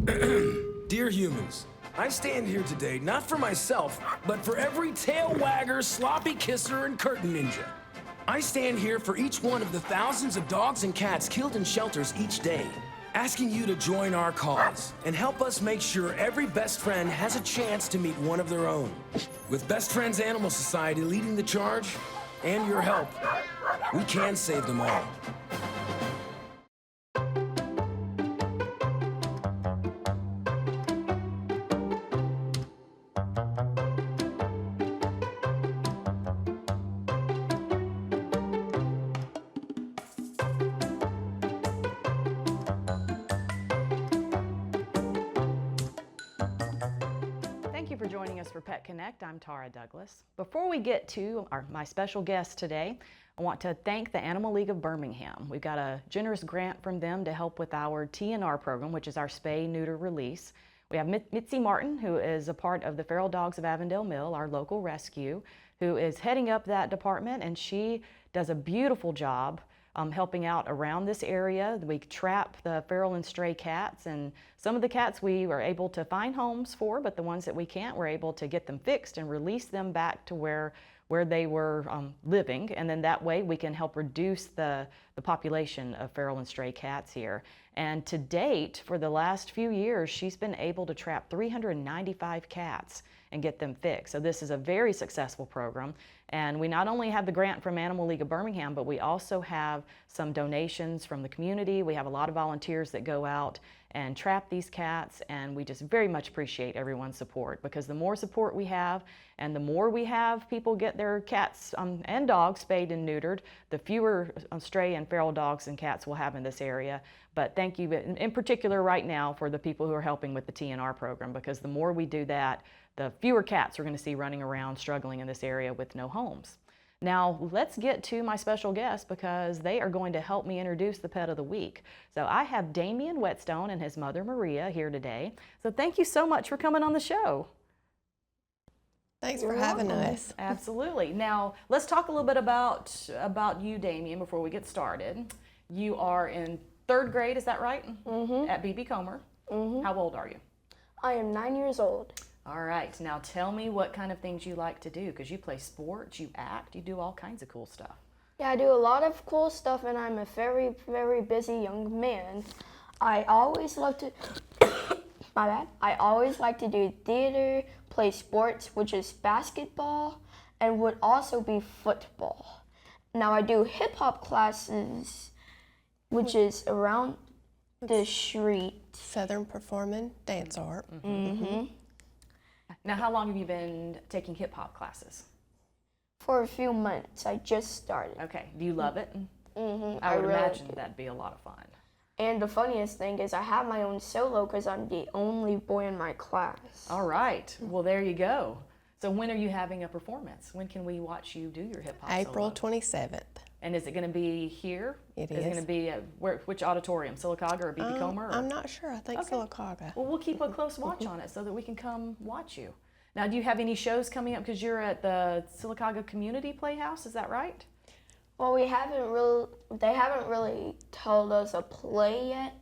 Dear humans, I stand here today not for myself, but for every tail wagger, sloppy kisser, and curtain ninja. I stand here for each one of the thousands of dogs and cats killed in shelters each day, asking you to join our cause and help us make sure every best friend has a chance to meet one of their own. With Best Friends Animal Society leading the charge, and your help, we can save them all. Thank you for joining us for Pet Connect. I'm Tara Douglas. Before we get to my special guest today, I want to thank the Animal League of Birmingham. We've got a generous grant from them to help with our TNR program, which is our spay-neuter release. We have Mitzi Martin, who is a part of the Feral Dogs of Avondale Mill, our local rescue, who is heading up that department, and she does a beautiful job helping out around this area. We trap the feral and stray cats, and some of the cats we were able to find homes for, but the ones that we can't, we're able to get them fixed and release them back to where they were living, and then that way we can help reduce the population of feral and stray cats here. And to date, for the last few years, she's been able to trap 395 cats and get them fixed. So this is a very successful program. And we not only have the grant from Animal League of Birmingham, but we also have some donations from the community. We have a lot of volunteers that go out and trap these cats, and we just very much appreciate everyone's support, because the more support we have and the more we have people get their cats and dogs spayed and neutered, the fewer stray and feral dogs and cats we'll have in this area. But thank you in particular right now for the people who are helping with the TNR program, because the more we do that, the fewer cats we're going to see running around struggling in this area with no homes. Now let's get to my special guest, because they are going to help me introduce the pet of the week. So I have Damien Whetstone and his mother Maria here today. So thank you so much for coming on the show. Thanks for having us. Absolutely. Now let's talk a little bit about you, Damien, before we get started. You are in 3rd grade, is that right? Mm-hmm. At B.B. Comer. Mm-hmm. How old are you? I am 9 years old. All right, now tell me what kind of things you like to do, because you play sports, you act, you do all kinds of cool stuff. Yeah, I do a lot of cool stuff, and I'm a very, very busy young man. I always love to, my bad. I always like to do theater, play sports, which is basketball, and would also be football. Now I do hip hop classes, which is around the street. Southern Performing Dance Art. Mm-hmm. Now, how long have you been taking hip hop classes? For a few months. I just started. Okay. Do you love it? Mm-hmm. I would really imagine do. that'd be a lot of fun. And the funniest thing is I have my own solo because I'm the only boy in my class. All right. Well, there you go. So when are you having a performance? When can we watch you do your hip hop April solo? 27th. And is it going to be here? It is. Is it going to be at which auditorium? Sylacauga or B.B. Comer? I'm not sure. I think Sylacauga. Well, we'll keep a close watch on it so that we can come watch you. Now, do you have any shows coming up? Because you're at the Sylacauga Community Playhouse, is that right? Well, they haven't really told us a play yet,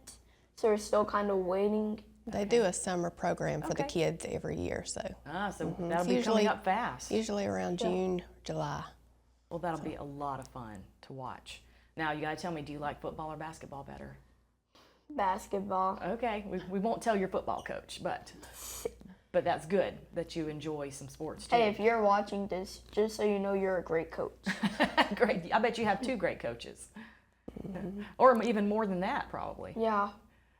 so we're still kind of waiting. They do a summer program for the kids every year, so. So that'll be coming up fast. Usually around June, July. Well, that'll be a lot of fun to watch. Now, you got to tell me, do you like football or basketball better? Basketball. Okay, we won't tell your football coach, but that's good that you enjoy some sports too. Hey, if you're watching this, just so you know, you're a great coach. Great. I bet you have 2 great coaches. Or even more than that, probably. Yeah.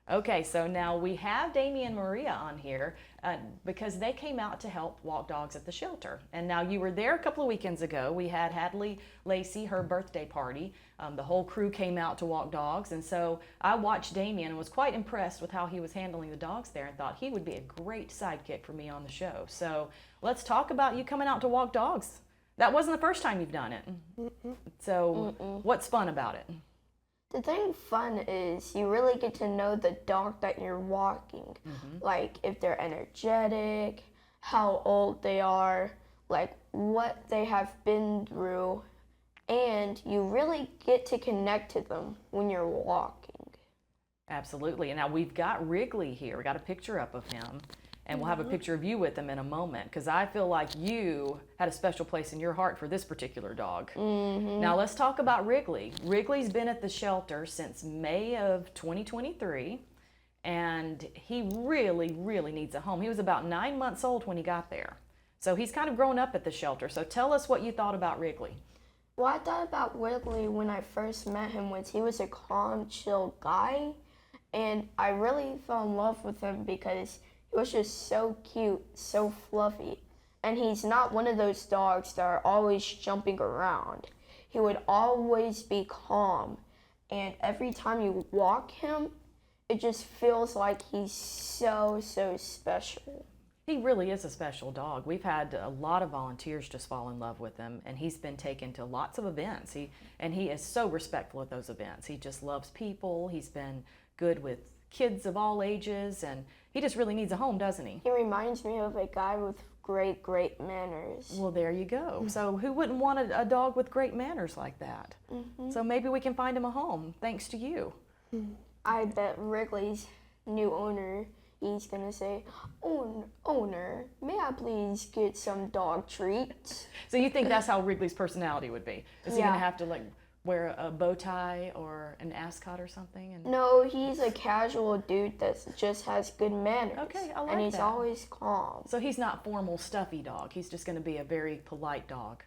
Okay, so now we have Damien and Maria on here because they came out to help walk dogs at the shelter. And now you were there a couple of weekends ago. We had Hadley Lacey, her birthday party. The whole crew came out to walk dogs. And so I watched Damien and was quite impressed with how he was handling the dogs there and thought he would be a great sidekick for me on the show. So let's talk about you coming out to walk dogs. That wasn't the first time you've done it. So what's fun about it? The thing fun is you really get to know the dog that you're walking. Like if they're energetic, how old they are, like what they have been through, and you really get to connect to them when you're walking. Absolutely. And now we've got Wrigley here. We got a picture up of him, and we'll have a picture of you with him in a moment, because I feel like you had a special place in your heart for this particular dog. Now let's talk about Wrigley. Wrigley's been at the shelter since May of 2023, and he really, really needs a home. He was about 9 months old when he got there. So he's kind of grown up at the shelter. So tell us what you thought about Wrigley. What I thought about Wrigley when I first met him was he was a calm, chill guy, and I really fell in love with him because he was just so cute, so fluffy. And he's not one of those dogs that are always jumping around. He would always be calm, and every time you walk him, it just feels like he's so, so special. He really is a special dog. We've had a lot of volunteers just fall in love with him, and he's been taken to lots of events. He is so respectful at those events. He just loves people. He's been good with kids of all ages, and he just really needs a home, doesn't he? He reminds me of a guy with great, great manners. Well, there you go. So who wouldn't want a dog with great manners like that? So maybe we can find him a home, thanks to you. I bet Wrigley's new owner, he's gonna say, owner, may I please get some dog treats? So you think that's how Wrigley's personality would be? Is he Yeah. gonna have to like wear a bow tie or an ascot or something? And No, he's a casual dude that just has good manners. Okay, I like And he's that. always calm. so he's not formal, stuffy dog. He's just going to be a very polite dog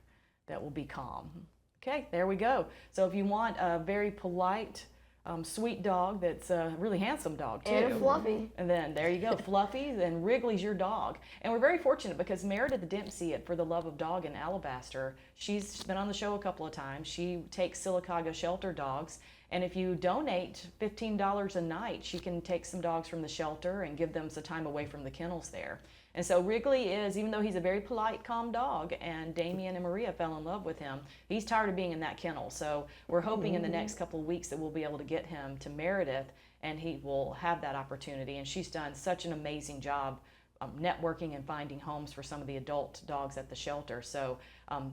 that will be calm. Okay, there we go. So if you want a very polite, sweet dog that's a really handsome dog too. And fluffy. And then there you go, Fluffy, then Wrigley's your dog. And we're very fortunate because Meredith Dempsey at For the Love of Dog in Alabaster, she's been on the show a couple of times. She takes Sylacauga shelter dogs, and if you donate $15 a night, she can take some dogs from the shelter and give them some time away from the kennels there. And so Wrigley is, even though he's a very polite, calm dog, and Damien and Maria fell in love with him, he's tired of being in that kennel. So we're hoping in the next couple of weeks that we'll be able to get him to Meredith, and he will have that opportunity. And she's done such an amazing job networking and finding homes for some of the adult dogs at the shelter. So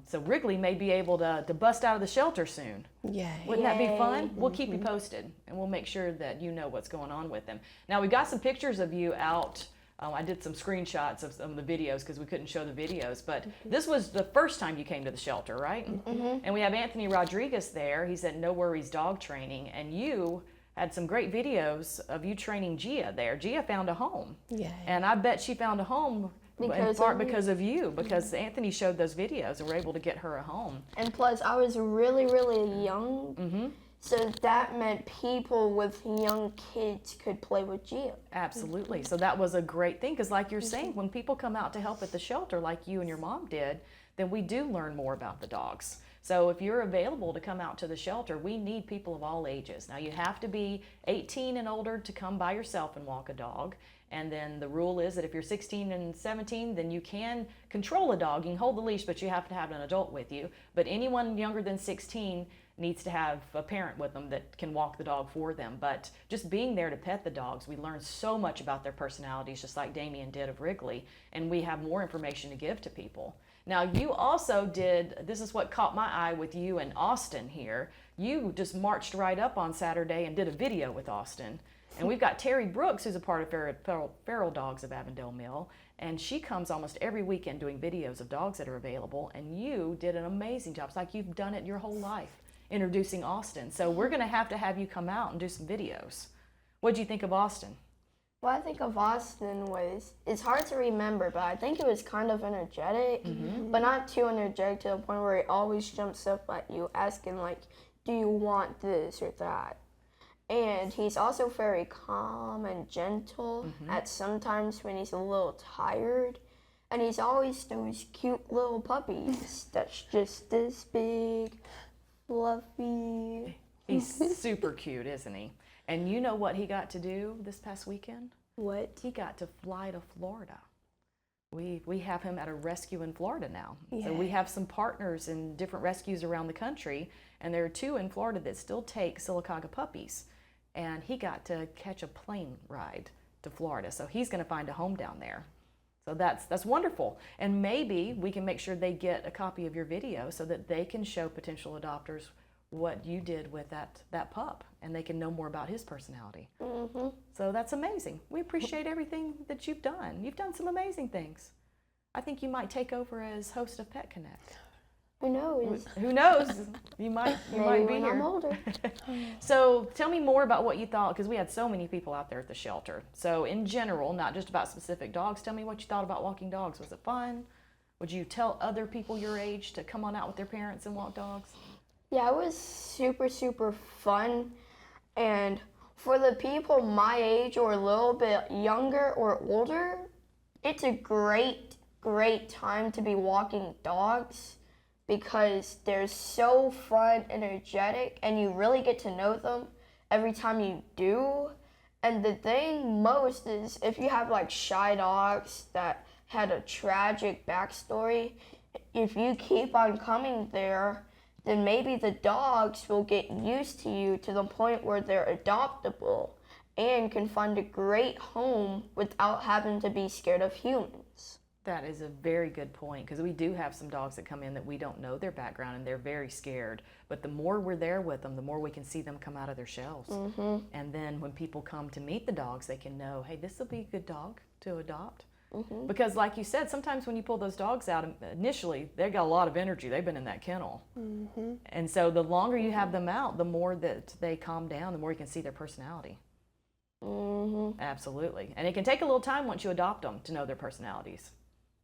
so Wrigley may be able to bust out of the shelter soon. Yay. Wouldn't that be fun? We'll keep you posted, and we'll make sure that you know what's going on with him. Now, we got some pictures of you out. I did some screenshots of some of the videos because we couldn't show the videos, but this was the first time you came to the shelter, right? And we have Anthony Rodriguez there. He's at No Worries Dog Training, and you had some great videos of you training Gia there. Gia found a home. Yay. And I bet she found a home in Because part of me. because of you, because Anthony showed those videos and we're able to get her a home. And plus, I was really, really young. So that meant people with young kids could play with Gia. Absolutely. So that was a great thing because like you're saying, when people come out to help at the shelter like you and your mom did, then we do learn more about the dogs. So if you're available to come out to the shelter, we need people of all ages. Now you have to be 18 and older to come by yourself and walk a dog. And then the rule is that if you're 16 and 17, then you can control a dog. You can hold the leash, but you have to have an adult with you. But anyone younger than 16 needs to have a parent with them that can walk the dog for them. But just being there to pet the dogs, we learn so much about their personalities, just like Damien did of Wrigley, and we have more information to give to people. Now, you also did, this is what caught my eye with you and Austin here. You just marched right up on Saturday and did a video with Austin. And we've got Terry Brooks, who's a part of Feral Dogs of Avondale Mill, and she comes almost every weekend doing videos of dogs that are available, and you did an amazing job. It's like you've done it your whole life, introducing Austin. So we're going to have you come out and do some videos. What did you think of Austin? What I think of Austin was, it's hard to remember, but I think it was kind of energetic, but not too energetic to the point where it always jumps up at you asking like, do you want this or that? And he's also very calm and gentle at sometimes when he's a little tired. And he's always those cute little puppies that's just this big, fluffy. He's super cute, isn't he? And you know what he got to do this past weekend? What? He got to fly to Florida. We have him at a rescue in Florida now. So Yay. we have some partners in different rescues around the country, and there are 2 in Florida that still take Sylacauga puppies. And he got to catch a plane ride to Florida. So he's going to find a home down there. So that's wonderful. And maybe we can make sure they get a copy of your video so that they can show potential adopters what you did with that pup, and they can know more about his personality. Mm-hmm. So that's amazing. We appreciate everything that you've done. You've done some amazing things. I think you might take over as host of Pet Connect. Who knows? Who knows? You might Maybe be when here. I'm older. So tell me more about what you thought, because we had so many people out there at the shelter. So in general, not just about specific dogs, tell me what you thought about walking dogs. Was it fun? Would you tell other people your age to come on out with their parents and walk dogs? Yeah, it was super, super fun. And for the people my age or a little bit younger or older, it's a great, great time to be walking dogs because they're so fun, energetic, and you really get to know them every time you do. And the thing most is if you have like shy dogs that had a tragic backstory, if you keep on coming there, then maybe the dogs will get used to you to the point where they're adoptable and can find a great home without having to be scared of humans. That is a very good point, because we do have some dogs that come in that we don't know their background and they're very scared. But the more we're there with them, the more we can see them come out of their shells. Mm-hmm. And then when people come to meet the dogs, they can know, hey, this will be a good dog to adopt. Mm-hmm. Because like you said, sometimes when you pull those dogs out, initially, they've got a lot of energy. They've been in that kennel. Mm-hmm. And so the longer you have them out, the more that they calm down, the more you can see their personality. Mm-hmm. Absolutely. And it can take a little time once you adopt them to know their personalities.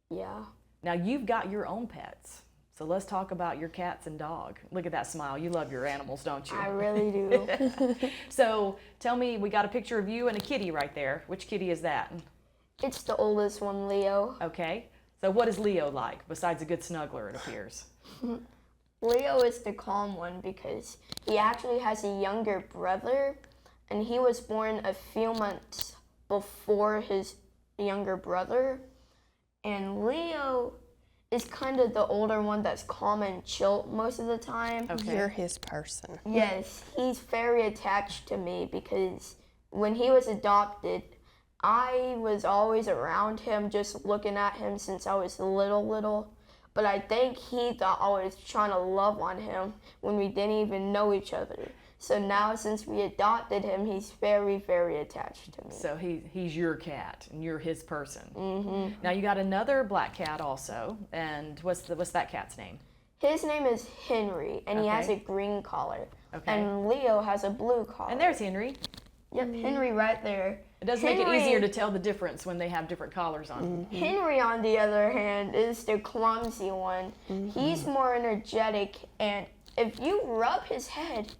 Yeah. Now, you've got your own pets. So let's talk about your cats and dog. Look at that smile. You love your animals, don't you? I really do. So tell me, we got a picture of you and a kitty right there. Which kitty is that? It's the oldest one, Leo. Okay. So what is Leo like, besides a good snuggler, it appears? Leo is the calm one because he actually has a younger brother, and he was born a few months before his younger brother. And Leo is kind of the older one that's calm and chill most of the time. Okay. You're his person. Yes, he's very attached to me because when he was adopted, I was always around him, just looking at him since I was little. But I think he thought I was trying to love on him when we didn't even know each other. So now, since we adopted him, he's very, very attached to me. So he's your cat, and you're his person. Mm-hmm. Now, you got another black cat also, and what's that cat's name? His name is Henry, and he has Okay. a green collar. Okay. And Leo has a blue collar. And there's Henry. Yep, Henry right there. It does make it easier to tell the difference when they have different collars on. Henry, on the other hand, is the clumsy one. He's more energetic, and if you rub his head,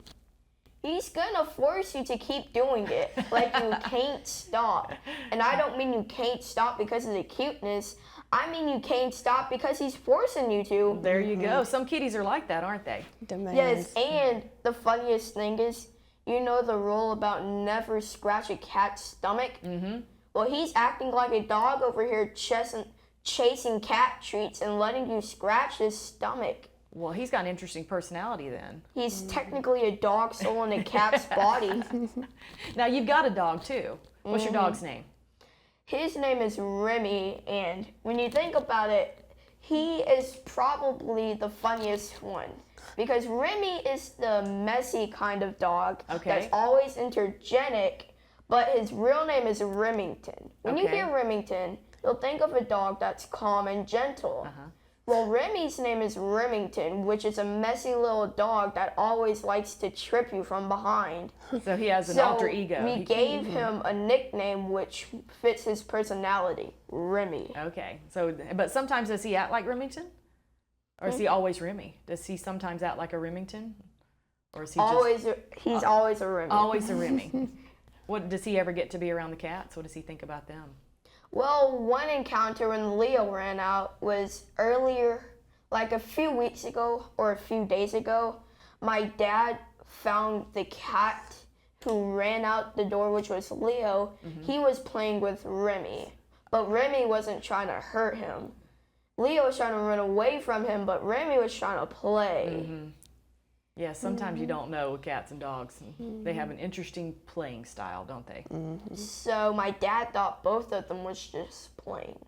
he's gonna force you to keep doing it. Like you can't stop. And I don't mean you can't stop because of the cuteness. I mean you can't stop because he's forcing you to. There you go. Some kitties are like that, aren't they? Demands. Yes, and the funniest thing is, you know the rule about never scratch a cat's stomach? Mm-hmm. Well, he's acting like a dog over here chasing cat treats and letting you scratch his stomach. Well, he's got an interesting personality then. He's technically a dog soul in a cat's body. Now, you've got a dog too. What's your dog's name? His name is Remy, and when you think about it, he is probably the funniest one. Because Remy is the messy kind of dog Okay. that's always energetic, but his real name is Remington. When you Okay. hear Remington, you'll think of a dog that's calm and gentle. Well, Remy's name is Remington, which is a messy little dog that always likes to trip you from behind. So he has an So alter ego. we gave him a nickname which fits his personality, Remy. Okay. So, but sometimes does he act like Remington? Or is he always Remy? Does he sometimes act like a Remington? Or is he He's always a Remy. always a Remy? What does he ever get to be around the cats? What does he think about them? Well, one encounter when Leo ran out was earlier, like a few weeks ago or a few days ago. My dad found the cat who ran out the door, which was Leo. He was playing with Remy, but Remy wasn't trying to hurt him. Leo was trying to run away from him, but Remy was trying to play. Yeah, sometimes you don't know with cats and dogs. They have an interesting playing style, don't they? So my dad thought both of them was just playing.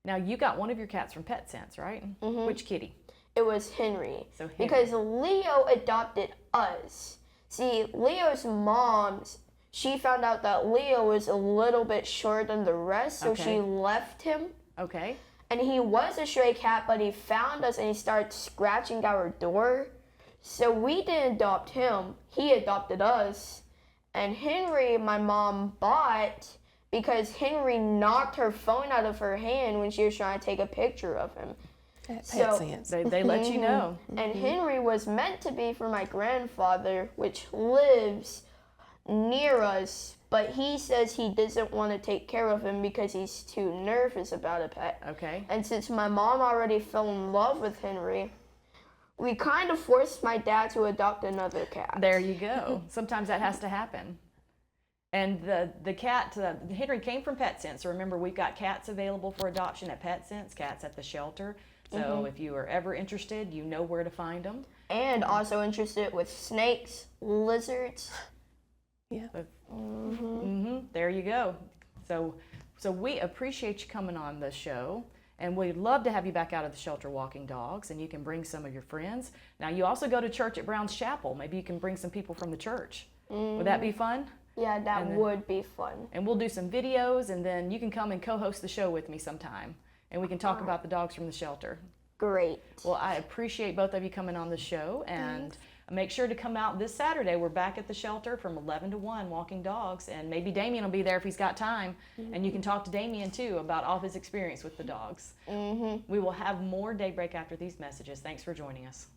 Now, you got one of your cats from PetSense, right? Which kitty? it was Henry. So Henry. Because Leo adopted us. See, Leo's mom, she found out that Leo was a little bit shorter than the rest, so Okay. she left him. Okay. And he was a stray cat, but he found us and he started scratching our door. So we didn't adopt him, he adopted us. And Henry, my mom bought because Henry knocked her phone out of her hand when she was trying to take a picture of him. At So- PetSense. They let you know. And Henry was meant to be for my grandfather, which lives near us, but he says he doesn't want to take care of him because he's too nervous about a pet. Okay. And since my mom already fell in love with Henry, we kind of forced my dad to adopt another cat. There you go. Sometimes that has to happen. And the cat, Henry came from PetSense. So remember, we've got cats available for adoption at PetSense, cats at the shelter. So if you are ever interested, you know where to find them. And also interested with snakes, lizards. Yeah. There you go. So we appreciate you coming on the show. And we'd love to have you back out of the shelter walking dogs, and you can bring some of your friends. Now, you also go to church at Brown's Chapel. Maybe you can bring some people from the church. Would that be fun? Yeah, that And then- would be fun. And we'll do some videos, and then you can come and co-host the show with me sometime, and we can talk about the dogs from the shelter. Great. Well, I appreciate both of you coming on the show, and make sure to come out this Saturday. We're back at the shelter from 11 to 1 walking dogs, and maybe Damien will be there if he's got time, and you can talk to Damien too about all his experience with the dogs. We will have more Daybreak after these messages. Thanks for joining us.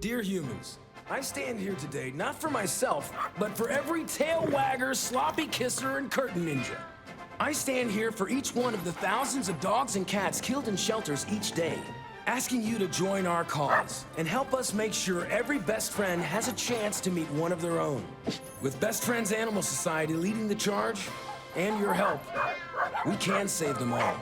Dear humans, I stand here today not for myself, but for every tail wagger, sloppy kisser, and curtain ninja. I stand here for each one of the thousands of dogs and cats killed in shelters each day, asking you to join our cause and help us make sure every best friend has a chance to meet one of their own. With Best Friends Animal Society leading the charge and your help, we can save them all.